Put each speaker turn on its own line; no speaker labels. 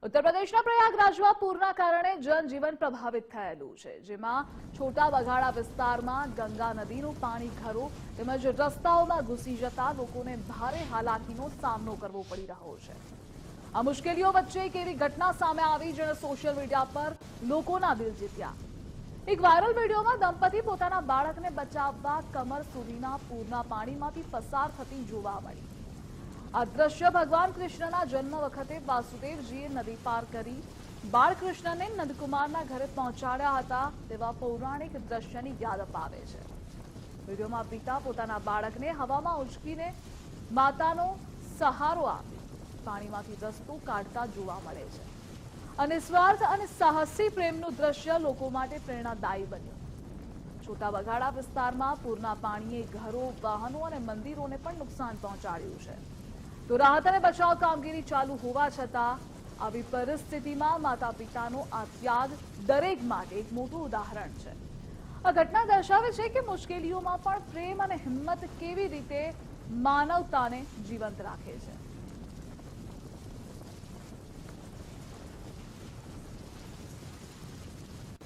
ઉત્તર પ્રદેશના પ્રયાગરાજમાં પૂરના કારણે જનજીવન પ્રભાવિત થયેલું છે, જેમાં છોટા બગાડા વિસ્તારમાં ગંગા નદીનું પાણી ઘરો તેમજ રસ્તાઓમાં ઘૂસી જતા લોકોને ભારે હાલાકીનો સામનો કરવો પડી રહ્યો છે। આ મુશ્કેલીઓ વચ્ચે એક એવી ઘટના સામે આવી જેણે સોશિયલ મીડિયા પર લોકોના દિલ જીત્યા। એક વાયરલ વિડીયોમાં દંપતી પોતાના બાળકને બચાવવા કમર સુધીના પૂરના પાણીમાંથી પસાર થતી જોવા મળી। આ દ્રશ્ય ભગવાન કૃષ્ણના જન્મ વખતે વાસુદેવજીએ નદી પાર કરી બાળકૃષ્ણને નંદકુમારના ઘરે પહોંચાડ્યા હતા તેવા પૌરાણિક દ્રશ્યની યાદ અપાવે છે। વિડીયોમાં પિતા પોતાના બાળકને હવામાં ઉંચકીને માતાનો સહારો આપી પાણીમાંથી રસ્તો કાઢતા જોવા મળે છે। અને નિસ્વાર્થ અને સાહસી પ્રેમનું દ્રશ્ય લોકો માટે પ્રેરણાદાયી બન્યું। છોટા બગાડા વિસ્તારમાં પૂરના પાણીએ ઘરો, વાહનો અને મંદિરોને પણ નુકસાન પહોંચાડ્યું છે। તો રાહત અને બચાવ કામગીરી ચાલુ હોવા છતાં આવી પરિસ્થિતિમાં માતા પિતાનો આ ત્યાગ દરેક માટે એક મોટું ઉદાહરણ છે। આ ઘટના દર્શાવે છે કે મુશ્કેલીઓમાં પણ પ્રેમ અને હિંમત કેવી રીતે માનવતાને જીવંત રાખે છે।